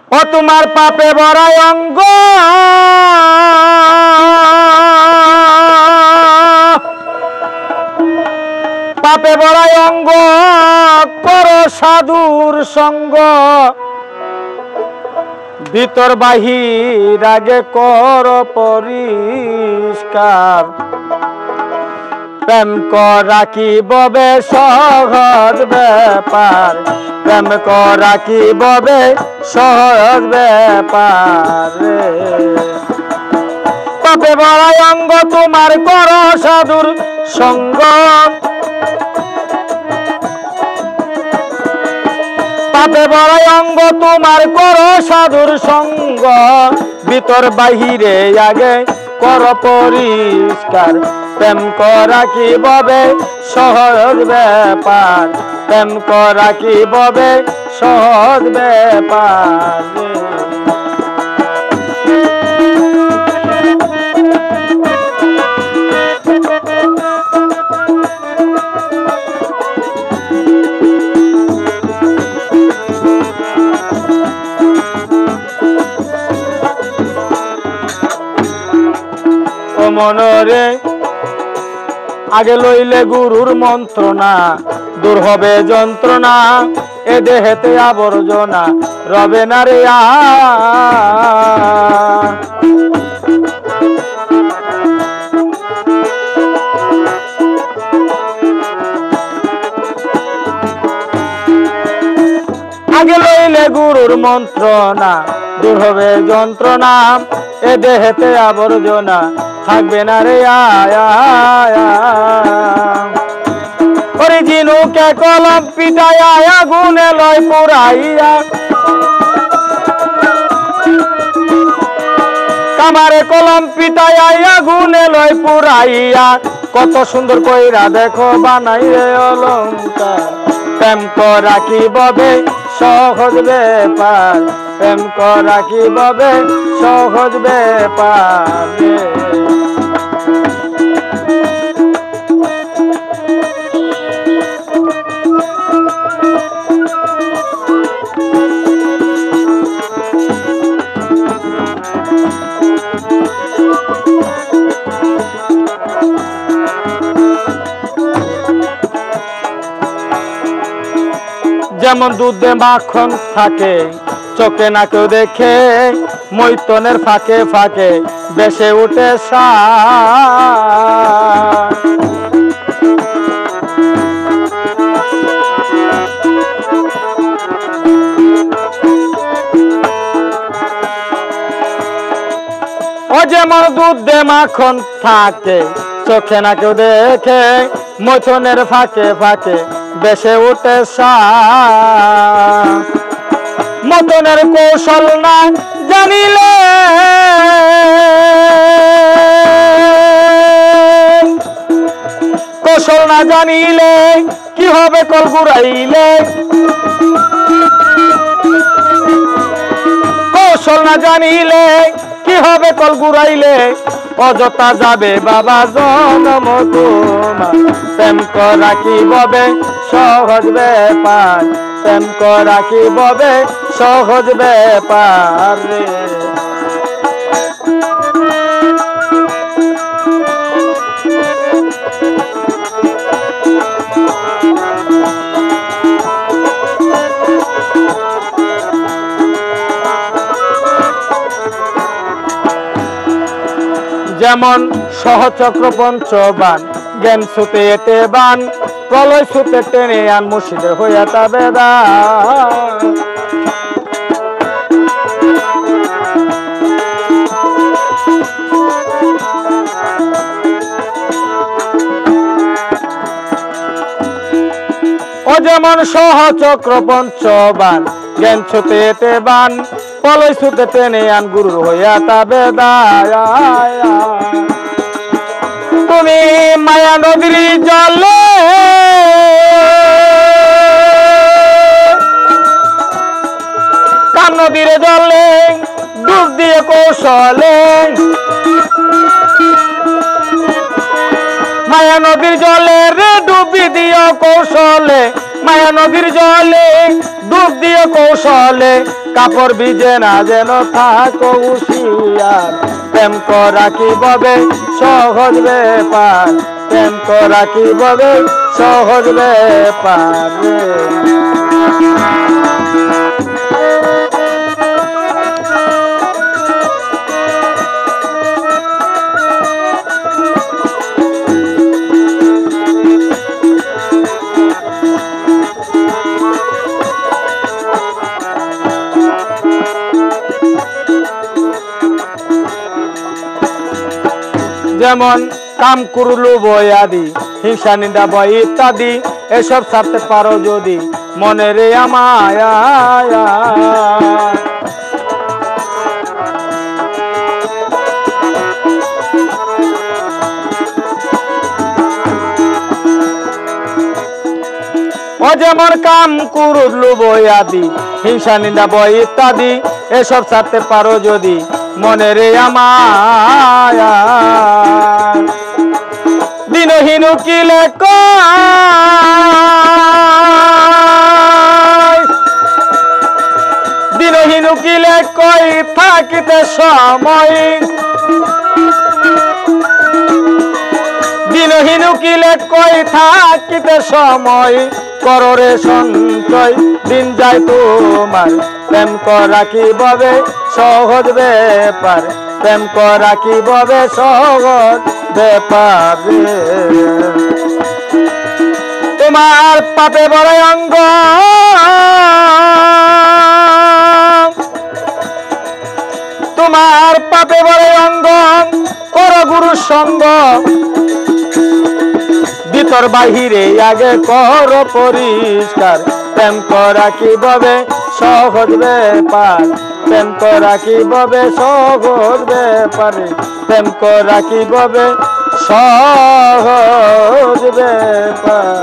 ও তোমার পাপে ভরা অঙ্গ পাপে ভরা অঙ্গ করো সাধুর সঙ্গ ভিতর বাহির আগে কর পরিষ্কার প্রেম করা কি ববে সহজ ব্যাপার প্রেম করা কি ববে সহজ ব্যাপার পাপে ভরা অঙ্গ তোমার কর সাধুর সঙ্গ পাপে ভরা অঙ্গ তোমার কর সাধুর সঙ্গ ভিতর বাহিরে আগে কর পরিষ্কার প্রেম করা কি ববে সহজ ব্যাপার প্রেম করা কি ববে সহজ ব্যাপার ও মনরে আগে লইলে গুরুর মন্ত্রণা দূর হবে যন্ত্রণা এ দেহেতে আবর্জনা রবে না রে আগে লইলে গুরুর মন্ত্রণা দূর হবে যন্ত্রণা এ দেহেতে আবর্জনা থাকবে না রে জিনুকে কলম পিটাইয়া আগুনে লয় পুরাইয়া কামারে কলম পিটাইয়া আগুনে লয় পুরাইয়া কত সুন্দর কইরা দেখো বানাই রে অলংকার প্রেম করা কি ববে সহজ ব্যাপার প্রেম করা কি ববে সহজ ব্যাপার যেমন দুধে মাখন থাকে চোখে না কেউ দেখে মৈতনের ফাঁকে ফাঁকে বেশে উঠে ও যেমন দুধে মাখন থাকে চোখে না কেউ দেখে মৈথনের ফাঁকে ফাঁকে বেশে উঠে মতনের কৌশল না জানিলে কৌশল না জানিলে কি হবে কল ঘুরাইলে কৌশল না জানিলে কি হবে কল ঘুরাইলে অযথা যাবে বাবা জনম তোমার প্রেম করা কি ববে সহজ ব্যাপার প্রেম করা কি ববে সহজ ব্যাপার যেমন সহচক্র পঞ্চবান জ্ঞান সুতে এতে বান প্রলয় সুতে টেনে আন মুর্শিদে হইয়া তা বেদান ও যেমন সহচক্র পঞ্চবান জ্ঞান ছুতে এতে বান প্রলয় সুতে টেনে আন গুরু হইয়া তা বেদায় তুমি মায়া নদীর জলে কাম নদীর জলে ডুব দিয়ে কৌশলে মায়া নদীর জলে রে ডুবি দিও কৌশলে মায়া নদীর জলে ডুব দিয়ে কৌশলে কাপড় ভিজে না যেন থাকো হুঁশিয়ার প্রেম করা কিভাবে সহজ ব্যাপার প্রেম করা কিভাবে সহজ ব্যাপার যেমন কাম কুরুলু বয়াদি হিংসা নিন্দা ভয় ইত্যাদি এসব ছাড়তে পারো যদি মনে রে আমায়া ও যেমন কাম কুরুলু বয়াদি হিংসা নিন্দা ভয় ইত্যাদি এসব ছাড়তে পারো যদি মনে রে আমায়া দিনহীন উকিলে দিনহীন উকিলে কই থাকিতে সময় দিনহীন উকিলে কই থাকিতে সময় কররে সঞ্চয় দিন যায় তোমার প্রেম করা কিভাবে সহজ ব্যাপার প্রেম করা কিভাবে সহজ ব্যাপার তোমার পাপে বড় অঙ্গ তোমার পাপে বড় অঙ্গ কর গুরু সঙ্গ ভিতর বাহিরে আগে কর পরিষ্কার প্রেম করা কিভাবে সহজ ব্যাপার প্রেম করা কিভাবে সহজ ব্যাপারে প্রেম করা কিভাবে সহজ ব্যাপার